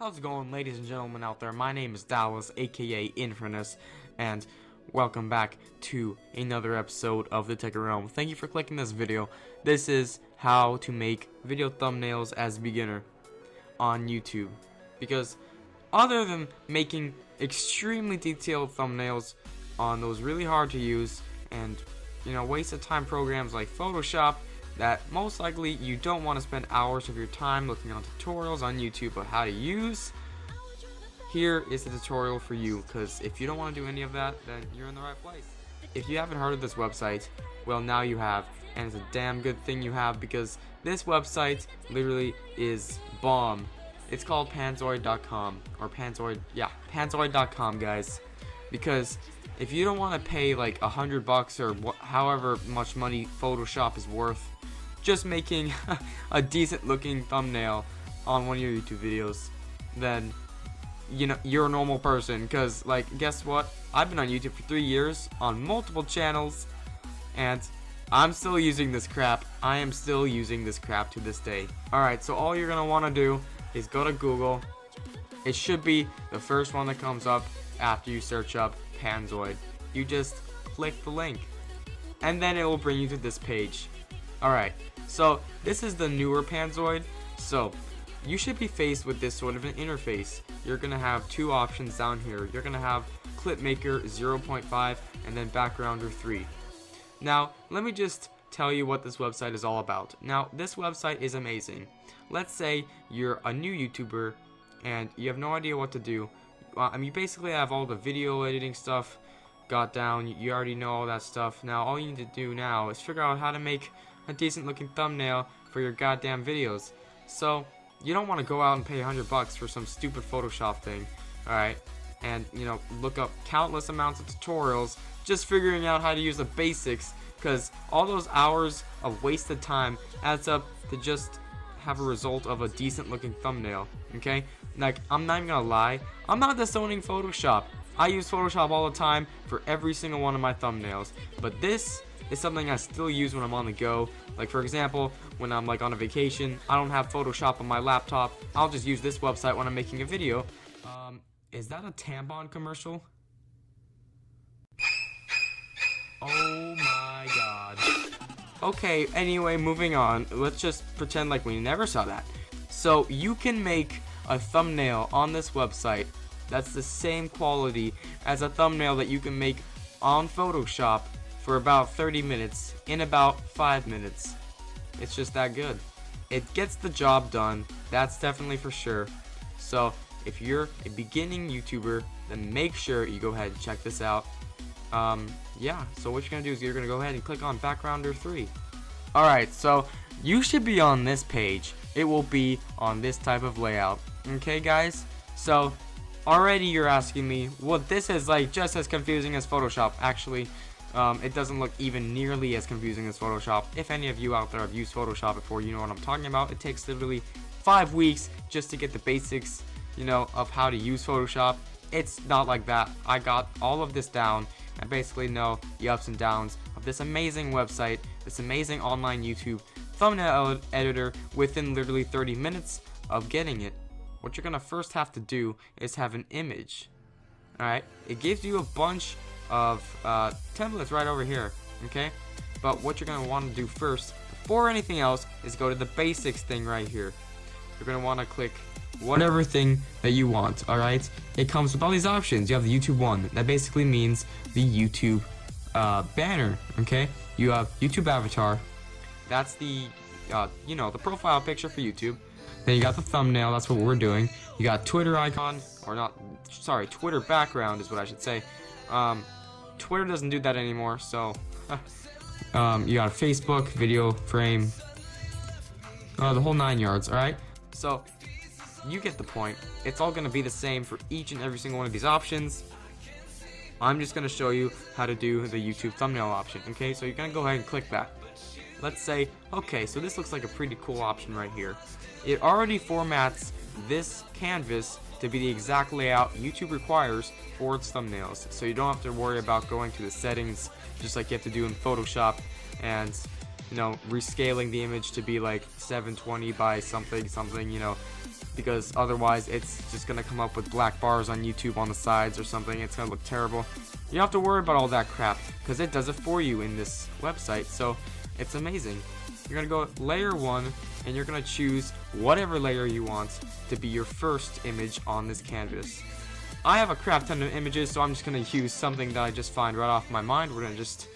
How's it going, ladies and gentlemen out there? My name is Dallas, aka Infurness, and welcome back to another episode of TheTekkitRealm. Thank you for clicking this video. This is how to make video thumbnails as a beginner on YouTube. Because other than making extremely detailed thumbnails on those really hard to use and waste of time programs like Photoshop that most likely you don't want to spend hours of your time looking on tutorials on YouTube of how to use, here is the tutorial for you, because if you don't want to do any of that, then you're in the right place. If you haven't heard of this website, well, now you have, and it's a damn good thing you have, because this website literally is bomb. It's called PANZOID.com, or PANZOID.com, guys, because if you don't want to pay like $100 or however much money Photoshop is worth just making a decent looking thumbnail on one of your YouTube videos, then you're a normal person. Because guess what, I've been on YouTube for 3 years on multiple channels and I'm still using this crap. I am still using this crap to this day. Alright, so all you're gonna want to do is go to Google. It should be the first one that comes up after you search up PANZOID. You just click the link and then it will bring you to this page. Alright, so this is the newer PANZOID. So you should be faced with this sort of an interface. You're gonna have two options down here. You're gonna have Clipmaker 0.5 and then Backgrounder 3. Now let me just tell you what this website is all about. Now this website is amazing. Let's say you're a new YouTuber and you have no idea what to do. You basically have all the video editing stuff got down. You already know all that stuff. Now all you need to do now is figure out how to make a decent looking thumbnail for your goddamn videos. So you don't want to go out and pay $100 for some stupid Photoshop thing, alright, and look up countless amounts of tutorials just figuring out how to use the basics, because all those hours of wasted time adds up to just have a result of a decent looking thumbnail. Okay, I'm not even gonna lie, I'm not disowning Photoshop. I use Photoshop all the time for every single one of my thumbnails, but this is something I still use when I'm on the go. Like for example, when I'm on a vacation, I don't have Photoshop on my laptop, I'll just use this website when I'm making a video. Is that a tampon commercial? Oh my god. Okay, anyway, moving on. Let's just pretend like we never saw that. So you can make a thumbnail on this website that's the same quality as a thumbnail that you can make on Photoshop for about 30 minutes in about 5 minutes. It's just that good. It gets the job done, that's definitely for sure. So if you're a beginning YouTuber, then make sure you go ahead and check this out. Yeah, so what you're gonna do is you're gonna go ahead and click on Backgrounder 3. Alright, so you should be on this page. It will be on this type of layout. Okay guys, so already you're asking me, well, this is just as confusing as Photoshop. Actually, it doesn't look even nearly as confusing as Photoshop. If any of you out there have used Photoshop before, you know what I'm talking about. It takes literally 5 weeks just to get the basics, of how to use Photoshop. It's not like that. I got all of this down. I basically know the ups and downs of this amazing website, this amazing online YouTube thumbnail editor within literally 30 minutes of getting it. What you're gonna first have to do is have an image. Alright, it gives you a bunch of templates right over here, okay? But what you're gonna want to do first, before anything else, is go to the basics thing right here. You're gonna want to click whatever thing that you want, alright? It comes with all these options. You have the YouTube one, that basically means the YouTube banner, okay? You have YouTube avatar, that's the, the profile picture for YouTube. Then you got the thumbnail, that's what we're doing. You got Twitter icon, or not, sorry, Twitter background is what I should say. Twitter doesn't do that anymore, so you got a Facebook video frame, the whole 9 yards, alright? So you get the point. It's all gonna be the same for each and every single one of these options. I'm just gonna show you how to do the YouTube thumbnail option, okay? So you're gonna go ahead and click that. Let's say, okay, so this looks like a pretty cool option right here. It already formats this canvas to be the exact layout YouTube requires for its thumbnails, so you don't have to worry about going to the settings just like you have to do in Photoshop and rescaling the image to be like 720 by something, because otherwise it's just gonna come up with black bars on YouTube on the sides or something. It's gonna look terrible. You don't have to worry about all that crap because it does it for you in this website, so it's amazing. You're gonna go layer 1 and you're gonna choose whatever layer you want to be your first image on this canvas. I have a crap ton of images, so I'm just gonna use something that I just find right off my mind. We're just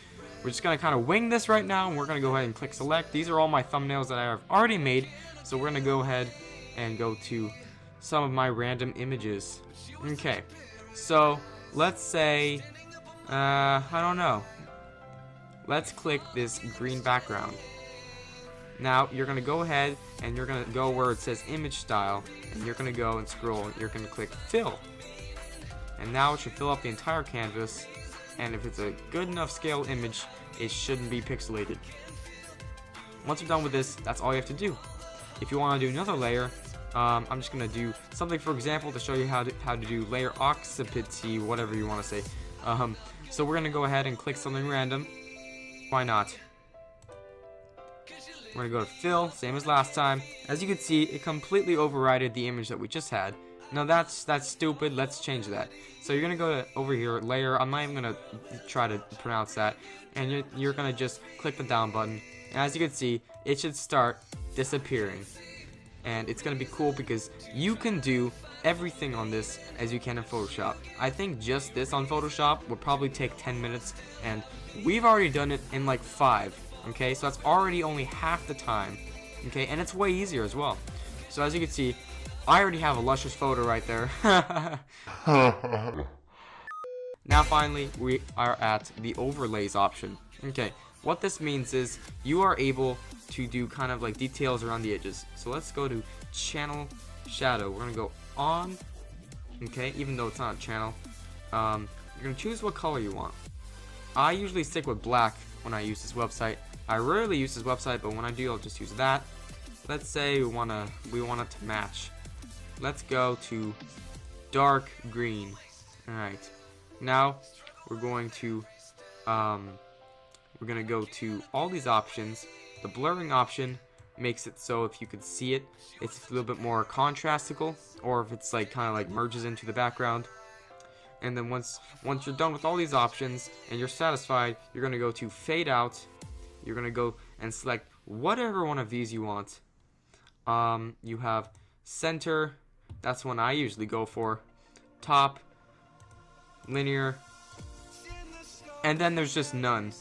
gonna kind of wing this right now, and we're gonna go ahead and click select. These are all my thumbnails that I have already made, so we're gonna go ahead and go to some of my random images. Okay, so let's say, I don't know. Let's click this green background. Now you're gonna go ahead and you're gonna go where it says image style, and you're gonna go and scroll. You're gonna click fill, and now it should fill up the entire canvas. And if it's a good enough scale image, it shouldn't be pixelated. Once you're done with this, that's all you have to do. If you want to do another layer, I'm just gonna do something, for example, to show you how to do layer occupancy, whatever you want to say. So we're gonna go ahead and click something random. Why not? We're gonna go to fill, same as last time. As you can see, it completely overrided the image that we just had. Now that's stupid. Let's change that. So you're gonna go to over here, layer. I'm not even gonna try to pronounce that. And you're gonna just click the down button. And as you can see, it should start disappearing. And it's gonna be cool because you can do everything on this as you can in Photoshop. I think just this on Photoshop would probably take 10 minutes, and we've already done it in like 5. Okay, so that's already only half the time. Okay, and it's way easier as well. So as you can see, I already have a luscious photo right there. Now finally, we are at the overlays option. Okay, what this means is you are able to do kind of like details around the edges. So let's go to channel shadow. We're gonna go on. Okay, even though it's not a channel, you're gonna choose what color you want. I usually stick with black when I use this website. I rarely use this website, but when I do, I'll just use that. Let's say we want it to match. Let's go to dark green. Alright, now we're going to go to all these options. The blurring option makes it so if you could see it, it's a little bit more contrastical, or if it's like kind of like merges into the background. And then once you're done with all these options and you're satisfied, you're gonna go to fade out. You're gonna go and select whatever one of these you want. You have center. That's one I usually go for. Top, linear, and then there's just none.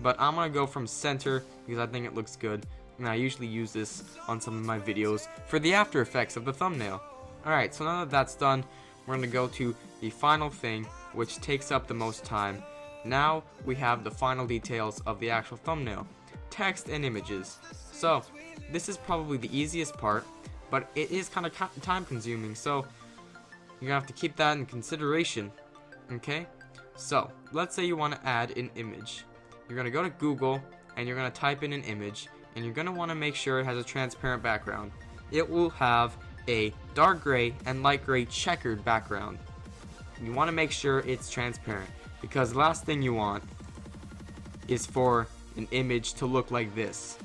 But I'm gonna go from center because I think it looks good, and I usually use this on some of my videos for the after effects of the thumbnail. Alright, so now that that's done, we're gonna go to the final thing, which takes up the most time. Now we have the final details of the actual thumbnail, text and images. So this is probably the easiest part, but it is kind of time consuming, so you're gonna have to keep that in consideration. Okay, so let's say you want to add an image. You're gonna go to Google and you're gonna type in an image, and you're gonna want to make sure it has a transparent background. It will have a dark gray and light gray checkered background. You want to make sure it's transparent, because the last thing you want is for an image to look like this.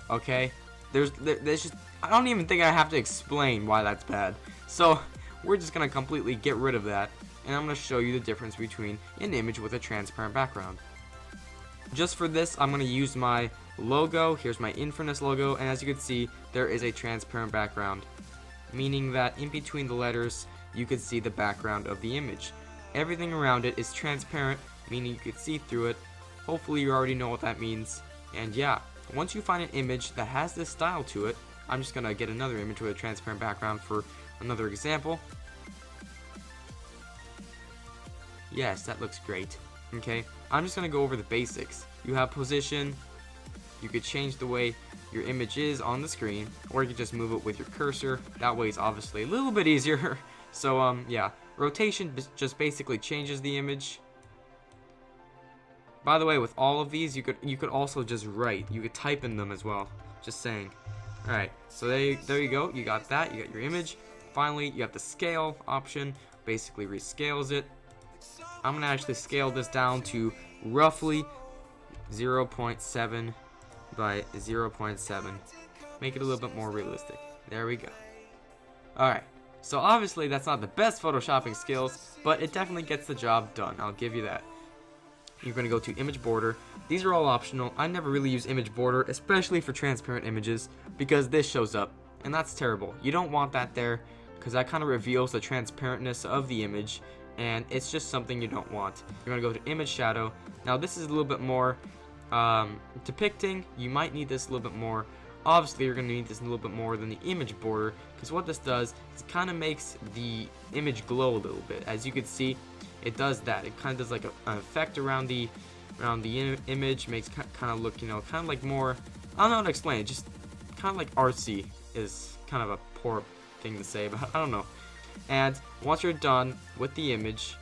Okay, there's just, I don't even think I have to explain why that's bad. So we're just gonna completely get rid of that, and I'm gonna show you the difference between an image with a transparent background. Just for this, I'm gonna use my logo. Here's my Infurness logo, and as you can see, there is a transparent background, meaning that in between the letters you could see the background of the image. Everything around it is transparent, meaning you could see through it. Hopefully you already know what that means. And yeah, once you find an image that has this style to it, I'm just gonna get another image with a transparent background for another example. Yes, that looks great. Okay, I'm just gonna go over the basics. You have position. You could change the way your image is on the screen, or you could just move it with your cursor. That way it's obviously a little bit easier. So yeah, rotation just basically changes the image. By the way, with all of these, you could also just write. You could type in them as well. Just saying. All right, so there you go. You got that. You got your image. Finally, you have the scale option. Basically rescales it. I'm gonna actually scale this down to roughly 0.7 by 0.7. Make it a little bit more realistic. There we go. Alright, so obviously that's not the best photoshopping skills, but it definitely gets the job done, I'll give you that. You're going to go to image border. These are all optional. I never really use image border, especially for transparent images, because this shows up, and that's terrible. You don't want that there, because that kind of reveals the transparentness of the image, and it's just something you don't want. You're going to go to image shadow. Now this is a little bit more depicting. You might need this a little bit more. Obviously you're going to need this a little bit more than the image border, because what this does is it kind of makes the image glow a little bit. As you can see, it does that. It kind of does like an effect around the image, makes kind of look, you know, kind of like more, I don't know how to explain it, just kind of like artsy is kind of a poor thing to say, but I don't know. And once you're done with the image,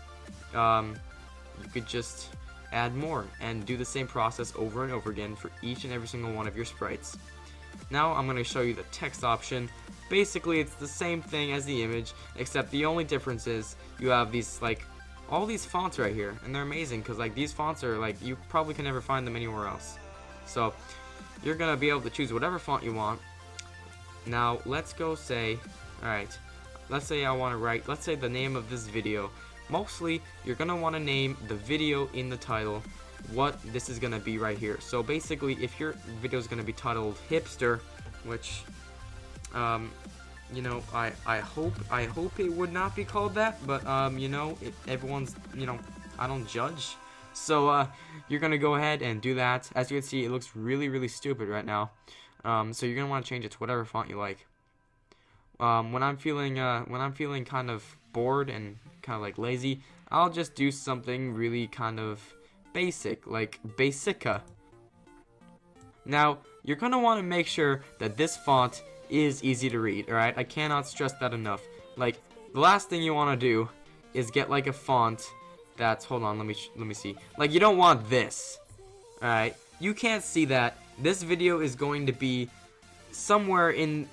you could just add more and do the same process over and over again for each and every single one of your sprites. Now I'm going to show you the text option. Basically it's the same thing as the image, except the only difference is you have these like all these fonts right here, and they're amazing because like these fonts are like you probably can never find them anywhere else. So you're gonna be able to choose whatever font you want. Now let's go say, alright, let's say I want to write, let's say the name of this video. Mostly you're gonna want to name the video in the title what this is gonna be right here. So basically if your video is gonna be titled hipster, which you know, I hope it would not be called that, but you know, everyone's, you know, I don't judge. So you're gonna go ahead and do that. As you can see, it looks really stupid right now. So you're gonna want to change it to whatever font you like. When I'm feeling kind of bored and kind of like lazy, I'll just do something really kind of basic, like Basica. Now you're gonna want to make sure that this font is easy to read, alright? I cannot stress that enough. Like, the last thing you want to do is get like a font that's, hold on, let me see. Like, you don't want this, alright? You can't see that. This video is going to be somewhere in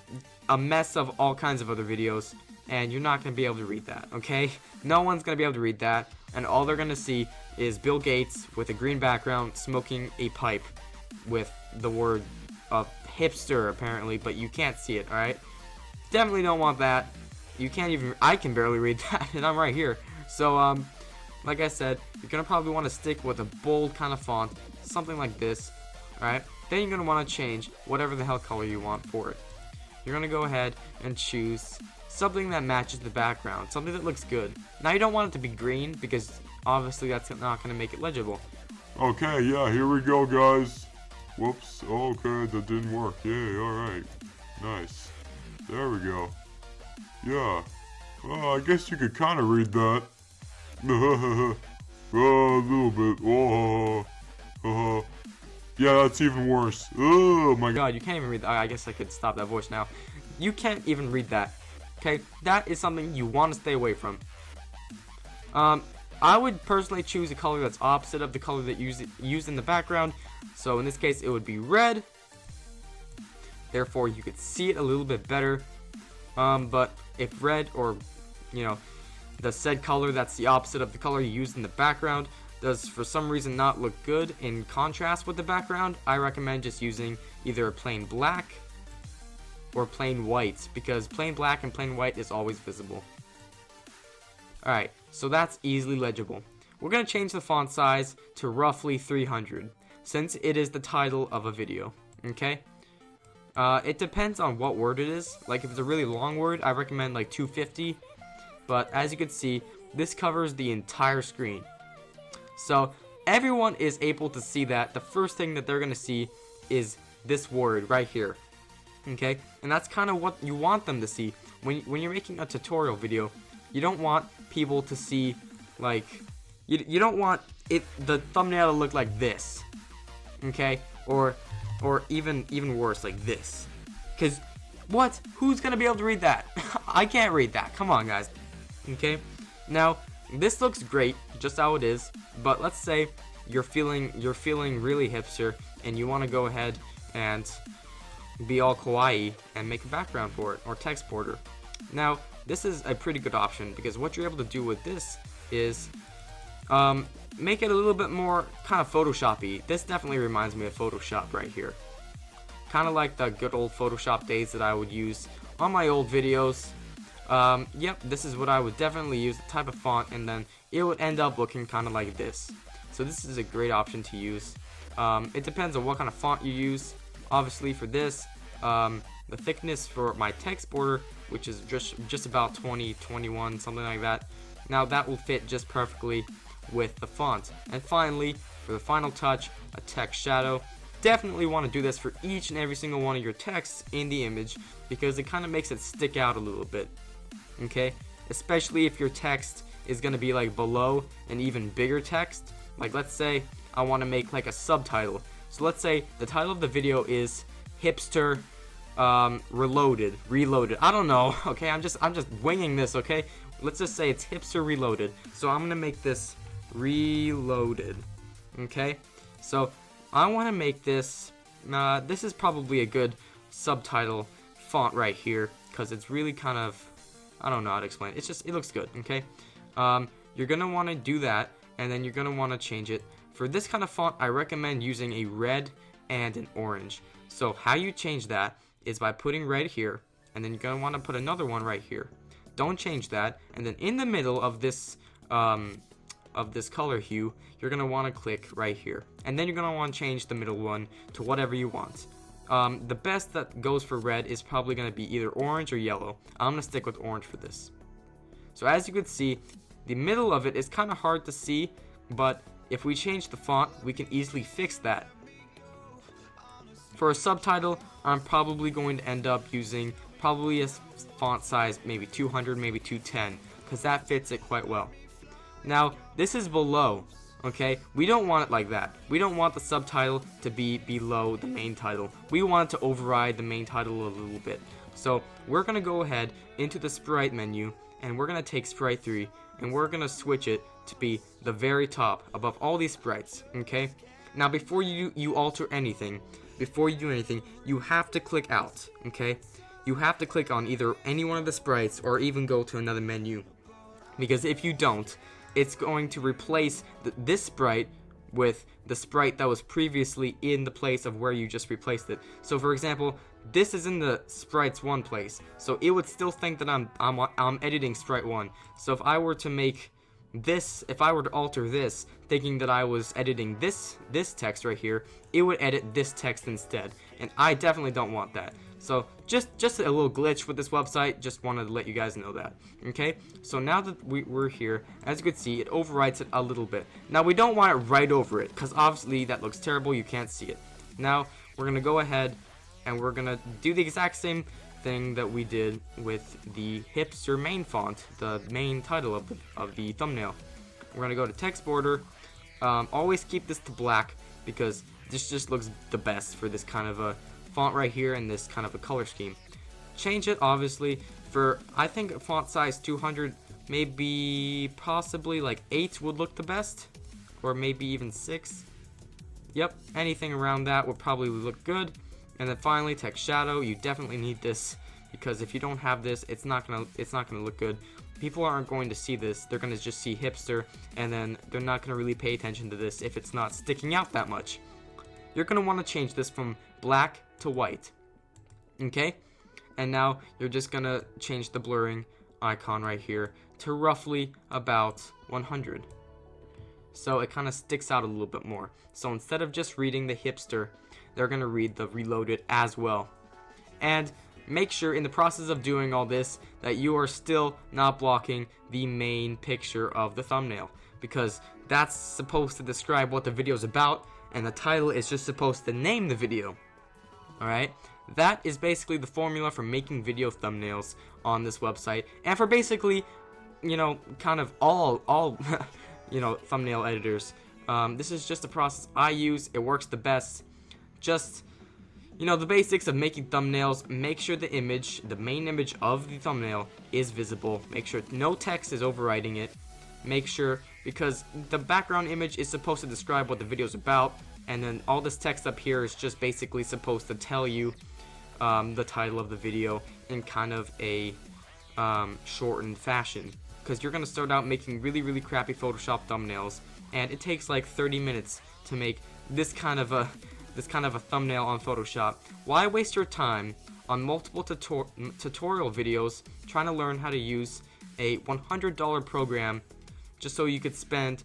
a mess of all kinds of other videos, and you're not going to be able to read that, okay? No one's going to be able to read that, and all they're going to see is Bill Gates with a green background smoking a pipe with the word hipster apparently, but you can't see it, alright? Definitely don't want that. You can't even, I can barely read that, and I'm right here. So, like I said, you're gonna probably want to stick with a bold kind of font, something like this, alright? Then you're gonna want to change whatever the hell color you want for it. You're gonna go ahead and choose something that matches the background, something that looks good. Now you don't want it to be green, because obviously that's not gonna make it legible. Okay, yeah, here we go, guys. Whoops, okay, that didn't work. Yay, alright. Nice. There we go. Yeah. I guess you could kind of read that. A little bit. Yeah, that's even worse. Oh my god, you can't even read that. I guess I could stop that voice now. You can't even read that. Okay, that is something you want to stay away from. I would personally choose a color that's opposite of the color that used in the background. So in this case, it would be red. Therefore, you could see it a little bit better. But if red, or you know, the said color that's the opposite of the color you used in the background does for some reason not look good in contrast with the background, I recommend just using either a plain black or plain white, because plain black and plain white is always visible. Alright, so that's easily legible. We're going to change the font size to roughly 300, since it is the title of a video, okay? It depends on what word it is. Like, if it's a really long word, I recommend like 250, but as you can see, this covers the entire screen. So, everyone is able to see that. The first thing that they're going to see is this word right here, okay? And that's kind of what you want them to see. When you're making a tutorial video, you don't want people to see, like, you don't want the thumbnail to look like this, okay? Or even worse, like this. Because, what? Who's gonna be able to read that? I can't read that. Come on, guys. Okay? Now, this looks great, just how it is, but let's say you're feeling really hipster, and you want to go ahead and be all kawaii and make a background for it, or text border. Now, this is a pretty good option, because what you're able to do with this is make it a little bit more kind of Photoshop-y. This definitely reminds me of Photoshop right here. Kind of like the good old Photoshop days that I would use on my old videos. Yep, this is what I would definitely use, the type of font, and then it would end up looking kind of like this. So this is a great option to use. It depends on what kind of font you use. Obviously for this, the thickness for my text border, which is just about 20, 21, something like that. Now that will fit just perfectly with the font. And finally, for the final touch, a text shadow. Definitely want to do this for each and every single one of your texts in the image, because it kind of makes it stick out a little bit. Okay, especially if your text is going to be like below an even bigger text. Like let's say I want to make like a subtitle. So let's say the title of the video is hipster reloaded. I don't know. Okay, I'm just winging this. Okay, let's just say it's hipster reloaded. So I'm gonna make this reloaded. Okay, so I want to make this. This is probably a good subtitle font right here, because it's really kind of, I don't know how to explain it. It looks good. Okay, you're gonna want to do that, and then you're gonna want to change it. For this kind of font, I recommend using a red and an orange. So how you change that is by putting red here, and then you're gonna want to put another one right here. Don't change that, and then in the middle of this color hue, you're gonna want to click right here, and then you're gonna want to change the middle one to whatever you want. The best that goes for red is probably gonna be either orange or yellow. I'm gonna stick with orange for this. So as you can see, the middle of it is kind of hard to see, but if we change the font, we can easily fix that. For a subtitle, I'm probably going to end up using probably a font size maybe 200, maybe 210, because that fits it quite well. Now, this is below, okay? We don't want it like that. We don't want the subtitle to be below the main title. We want it to override the main title a little bit. So we're going to go ahead into the sprite menu, and we're going to take sprite 3, and we're going to switch it to be the very top above all these sprites, okay? Now before you alter anything, before you do anything, you have to click out, okay? You have to click on either any one of the sprites or even go to another menu, because if you don't, it's going to replace this sprite with the sprite that was previously in the place of where you just replaced it. So for example, this is in the sprites 1 place, so it would still think that I'm editing sprite 1. So if I were to make this, if I were to alter this, thinking that I was editing this text right here, it would edit this text instead, and I definitely don't want that. So just a little glitch with this website, just wanted to let you guys know that. Okay, so now that we're here, as you can see, it overwrites it a little bit. Now we don't want it right over it, because obviously that looks terrible, you can't see it. Now we're gonna go ahead and we're gonna do the exact same thing that we did with the hipster main font, the main title of the thumbnail. We're gonna go to text border. Always keep this to black, because this just looks the best for this kind of a font right here and this kind of a color scheme. Change it obviously for, I think font size 200, maybe possibly like 8 would look the best, or maybe even 6. Yep, anything around that would probably look good. And then finally, text shadow. You definitely need this, because if you don't have this, it's not gonna look good. People aren't going to see this. They're gonna just see hipster, and then they're not gonna really pay attention to this if it's not sticking out that much. You're gonna want to change this from black to white. Okay? And now you're just gonna change the blurring icon right here to roughly about 100. So it kind of sticks out a little bit more. So instead of just reading the hipster, they're going to read the reloaded as well. And make sure in the process of doing all this that you are still not blocking the main picture of the thumbnail, because that's supposed to describe what the video is about, and the title is just supposed to name the video. Alright? That is basically the formula for making video thumbnails on this website, and for basically, you know, kind of all you know, thumbnail editors. This is just a process I use. It works the best. Just, you know, the basics of making thumbnails. Make sure the image, the main image of the thumbnail, is visible. Make sure no text is overriding it. Make sure, because the background image is supposed to describe what the video is about, and then all this text up here is just basically supposed to tell you the title of the video in kind of a shortened fashion. Because you're going to start out making really crappy Photoshop thumbnails, and it takes like 30 minutes to make this kind of a thumbnail on Photoshop. Why waste your time on multiple tutorial videos trying to learn how to use a $100 program just so you could spend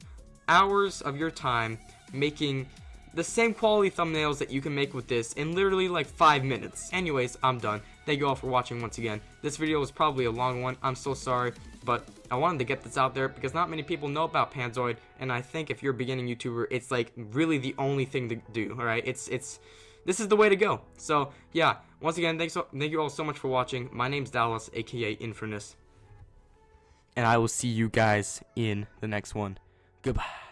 hours of your time making the same quality thumbnails that you can make with this in literally like 5 minutes. Anyways, I'm done. Thank you all for watching once again. This video was probably a long one. I'm so sorry, but I wanted to get this out there because not many people know about PANZOID, and I think if you're a beginning YouTuber, it's like really the only thing to do. All right, this is the way to go. So yeah, once again, thank you all so much for watching. My name's Dallas, aka Infurness, and I will see you guys in the next one. Goodbye.